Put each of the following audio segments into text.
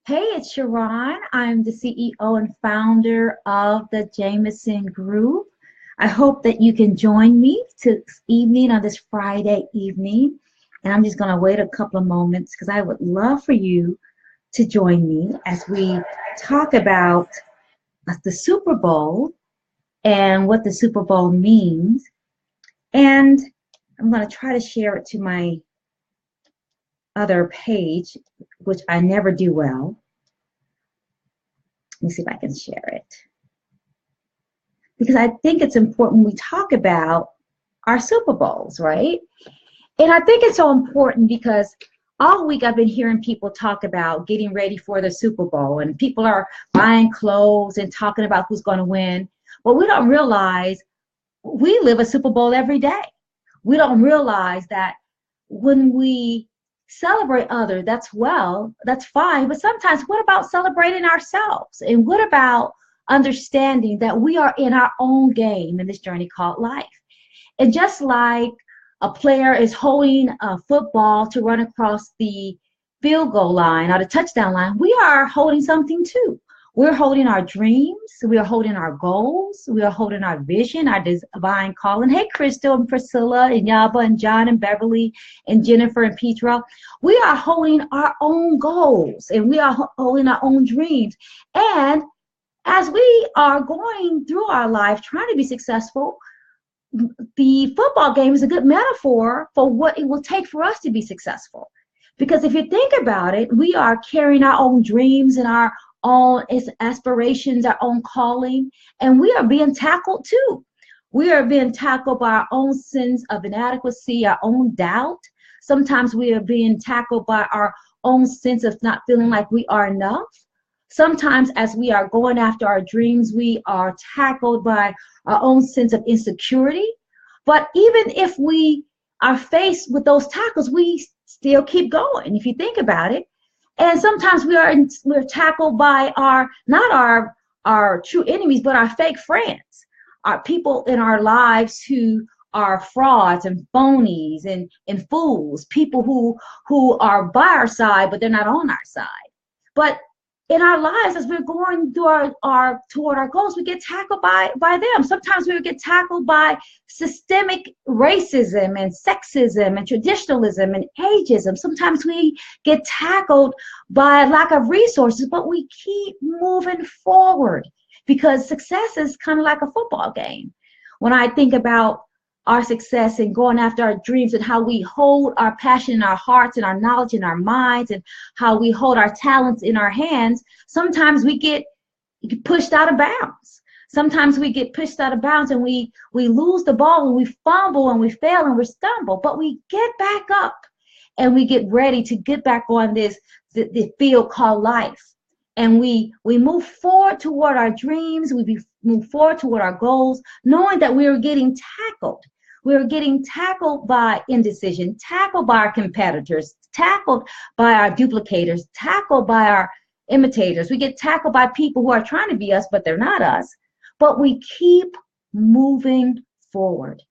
Hey, it's SharRon. I'm the CEO and founder of the Jamison Group. I hope that you can join me this evening on this Friday evening. And I'm just going to wait a couple of moments because I would love for you to join me as we talk about the Super Bowl and what the Super Bowl means. And I'm going to try to share it to my other page, which I never do well. Let me see if I can share it. Because I think it's important we talk about our Super Bowls, right? And I think it's so important because all week I've been hearing people talk about getting ready for the Super Bowl, and people are buying clothes and talking about who's going to win. But we don't realize we live a Super Bowl every day. We don't realize that when we celebrate others, that's fine. But sometimes, what about celebrating ourselves? And what about understanding that we are in our own game in this journey called life? And just like a player is holding a football to run across the field goal line or the touchdown line, we are holding something too. We're holding our dreams. We are holding our goals. We are holding our vision, our divine calling. Hey, Crystal and Priscilla and Yaba and John and Beverly and Jennifer and Petra. We are holding our own goals and we are holding our own dreams. And as we are going through our life trying to be successful, the football game is a good metaphor for what it will take for us to be successful. Because if you think about it, we are carrying our own dreams and our own aspirations, our own calling, and we are being tackled too. We are being tackled by our own sense of inadequacy, our own doubt. Sometimes we are being tackled by our own sense of not feeling like we are enough. Sometimes as we are going after our dreams, we are tackled by our own sense of insecurity. But even if we are faced with those tackles, we still keep going, if you think about it. And sometimes we're tackled by not our true enemies, but our fake friends, our people in our lives who are frauds and phonies and fools, people who are by our side, but they're not on our side. But in our lives, as we're going through our toward our goals, we get tackled by them. Sometimes we get tackled by systemic racism and sexism and traditionalism and ageism. Sometimes we get tackled by lack of resources, but we keep moving forward because success is kind of like a football game. When I think about our success and going after our dreams and how we hold our passion in our hearts and our knowledge in our minds and how we hold our talents in our hands, sometimes we get pushed out of bounds. Sometimes we get pushed out of bounds and we lose the ball and we fumble and we fail and we stumble, but we get back up and we get ready to get back on the field called life. And we move forward toward our dreams, move forward toward our goals, knowing that we are getting tackled. We're getting tackled by indecision, tackled by our competitors, tackled by our duplicators, tackled by our imitators. We get tackled by people who are trying to be us, but they're not us. But we keep moving forward.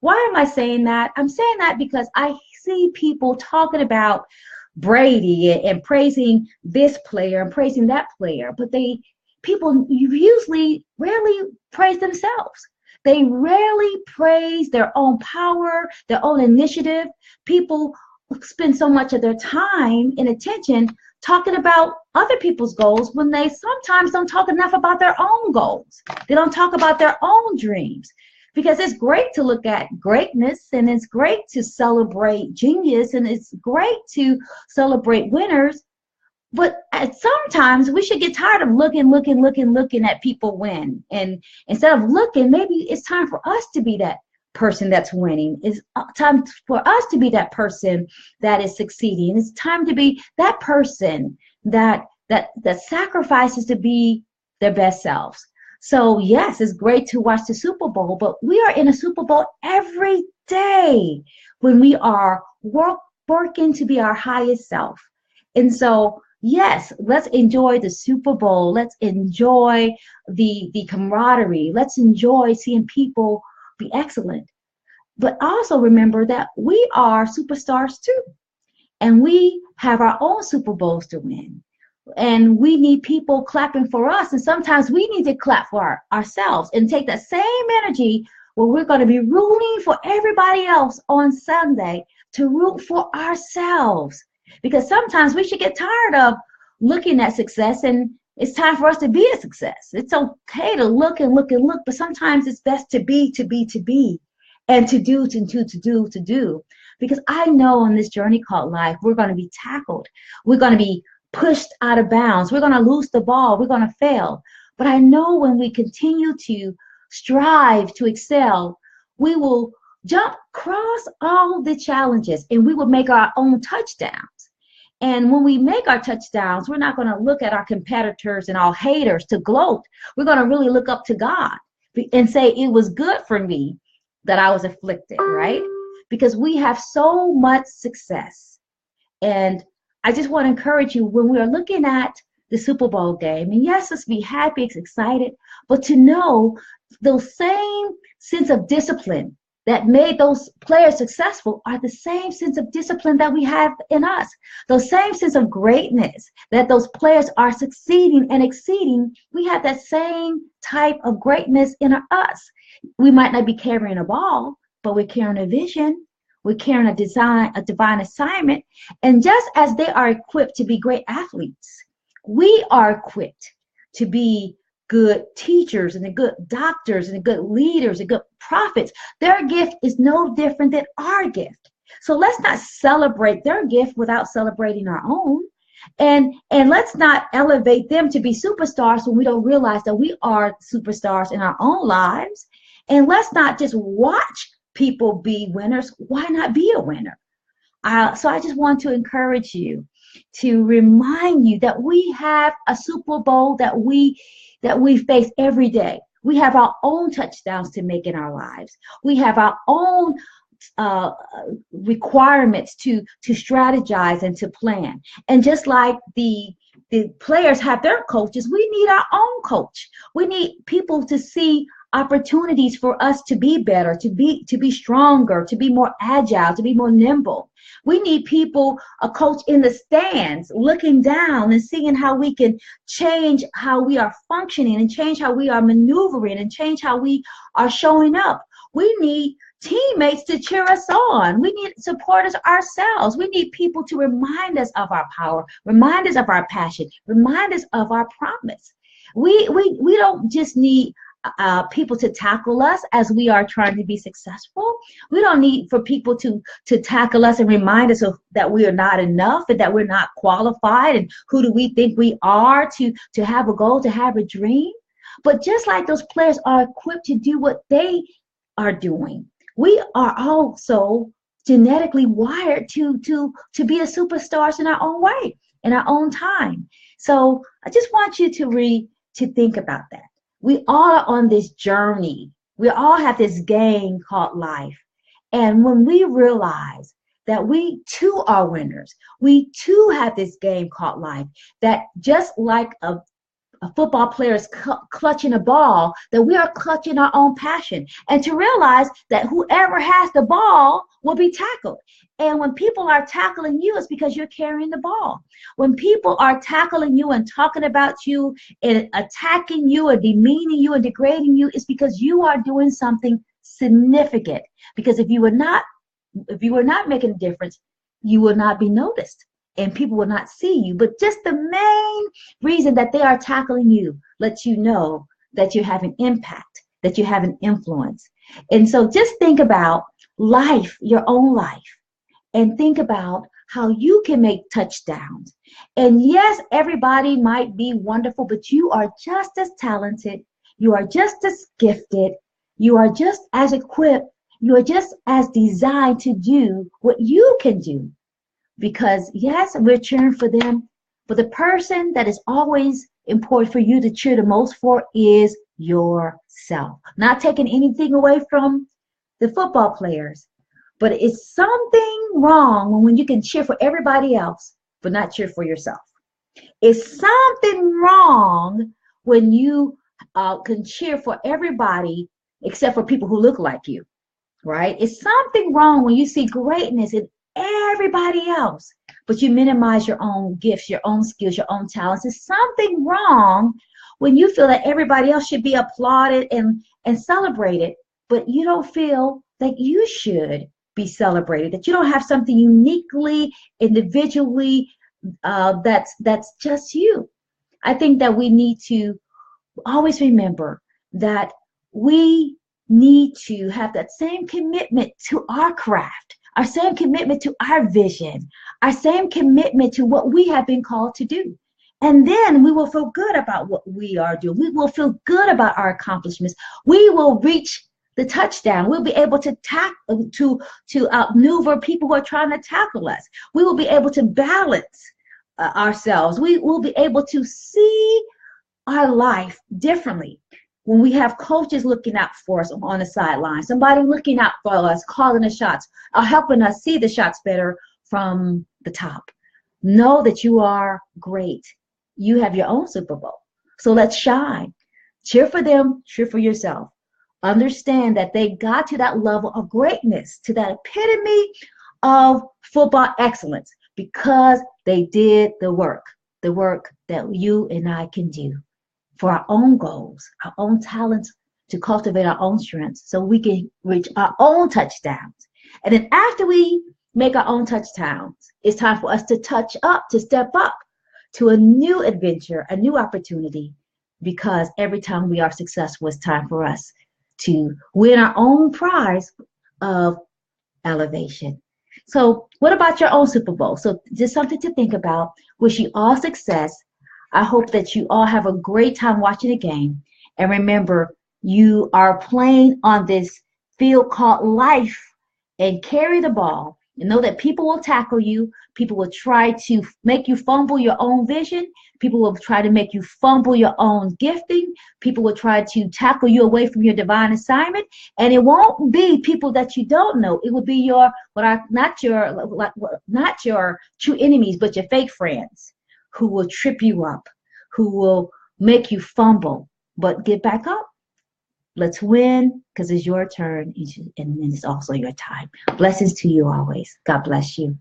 Why am I saying that? I'm saying that because I see people talking about Brady and praising this player and praising that player, but people usually rarely praise themselves. They rarely praise their own power, their own initiative. People spend so much of their time and attention talking about other people's goals when they sometimes don't talk enough about their own goals. They don't talk about their own dreams. Because it's great to look at greatness and it's great to celebrate genius and it's great to celebrate winners. But sometimes we should get tired of looking at people win. And instead of looking, maybe it's time for us to be that person that's winning. It's time for us to be that person that is succeeding. It's time to be that person that sacrifices to be their best selves. So yes, it's great to watch the Super Bowl, but we are in a Super Bowl every day when we are working to be our highest self. And so yes, let's enjoy the Super Bowl. Let's enjoy the camaraderie. Let's enjoy seeing people be excellent. But also remember that we are superstars too. And we have our own Super Bowls to win. And we need people clapping for us. And sometimes we need to clap for ourselves and take that same energy where we're going to be rooting for everybody else on Sunday to root for ourselves. Because sometimes we should get tired of looking at success, and it's time for us to be a success. It's okay to look and look and look, but sometimes it's best to be, and to do. Because I know on this journey called life, we're going to be tackled. We're going to be pushed out of bounds. We're going to lose the ball. We're going to fail. But I know when we continue to strive to excel, we will jump across all the challenges and we will make our own touchdowns. And when we make our touchdowns, we're not going to look at our competitors and our haters to gloat. We're going to really look up to God and say, it was good for me that I was afflicted, right? Because we have so much success. And I just want to encourage you, when we are looking at the Super Bowl game, and yes, let's be happy, excited, but to know those same sense of discipline that made those players successful are the same sense of discipline that we have in us. Those same sense of greatness that those players are succeeding and exceeding, we have that same type of greatness in us. We might not be carrying a ball, but we're carrying a vision. We're carrying a divine assignment. And just as they are equipped to be great athletes, we are equipped to be good teachers and good doctors and good leaders and good prophets. Their gift is no different than our gift. So let's not celebrate their gift without celebrating our own. And let's not elevate them to be superstars when we don't realize that we are superstars in our own lives. And let's not just watch people be winners. Why not be a winner? So I just want to encourage you, to remind you that we have a Super Bowl that we face every day. We have our own touchdowns to make in our lives. We have our own requirements to strategize and to plan. And just like the players have their coaches, we need our own coach. We need people to see opportunities for us to be better, to be stronger, to be more agile, to be more nimble. We need people, a coach in the stands, looking down and seeing how we can change how we are functioning and change how we are maneuvering and change how we are showing up. We need teammates to cheer us on. We need supporters ourselves. We need people to remind us of our power, remind us of our passion, remind us of our promise. We don't just need people to tackle us as we are trying to be successful. We don't need for people to tackle us and remind us of that we are not enough and that we're not qualified and who do we think we are to have a goal, to have a dream. But just like those players are equipped to do what they are doing, we are also genetically wired to be a superstars in our own way, in our own time. So I just want you to think about that. We all are on this journey. We all have this game called life. And when we realize that we too are winners, we too have this game called life, that just like a football player is clutching a ball, that we are clutching our own passion. And to realize that whoever has the ball will be tackled. And when people are tackling you, it's because you're carrying the ball. When people are tackling you and talking about you and attacking you or demeaning you and degrading you, it's because you are doing something significant. Because if you were not making a difference, you will not be noticed and people will not see you. But just the main reason that they are tackling you lets you know that you have an impact, that you have an influence. And so just think about life, your own life. And think about how you can make touchdowns. And yes, everybody might be wonderful, but you are just as talented. You are just as gifted. You are just as equipped. You are just as designed to do what you can do. Because yes, we're cheering for them. But the person that is always important for you to cheer the most for is yourself. Not taking anything away from the football players. But it's something wrong when you can cheer for everybody else, but not cheer for yourself. It's something wrong when you can cheer for everybody except for people who look like you, right? It's something wrong when you see greatness in everybody else, but you minimize your own gifts, your own skills, your own talents. Is something wrong when you feel that everybody else should be applauded and celebrated, but you don't feel that you should be celebrated, that you don't have something uniquely, individually, that's just you. I think that we need to always remember that we need to have that same commitment to our craft, our same commitment to our vision, our same commitment to what we have been called to do. And then we will feel good about what we are doing. We will feel good about our accomplishments. We will reach the touchdown. We'll be able to outmaneuver people who are trying to tackle us. We will be able to balance ourselves. We will be able to see our life differently when we have coaches looking out for us on the sideline, somebody looking out for us, calling the shots, or helping us see the shots better from the top. Know that you are great. You have your own Super Bowl. So let's shine. Cheer for them, cheer for yourself. Understand that they got to that level of greatness, to that epitome of football excellence, because they did the work that you and I can do for our own goals, our own talents, to cultivate our own strengths so we can reach our own touchdowns. And then after we make our own touchdowns, it's time for us to touch up, to step up to a new adventure, a new opportunity, because every time we are successful, it's time for us to win our own prize of elevation. So what about your own Super Bowl? So just something to think about. Wish you all success. I hope that you all have a great time watching the game. And remember, you are playing on this field called life, and carry the ball. And know that people will tackle you. People will try to make you fumble your own vision. People will try to make you fumble your own gifting. People will try to tackle you away from your divine assignment. And it won't be people that you don't know. It will be not your true enemies, but your fake friends, who will trip you up, who will make you fumble. But get back up. Let's win, because it's your turn, and it's also your time. Blessings to you always. God bless you.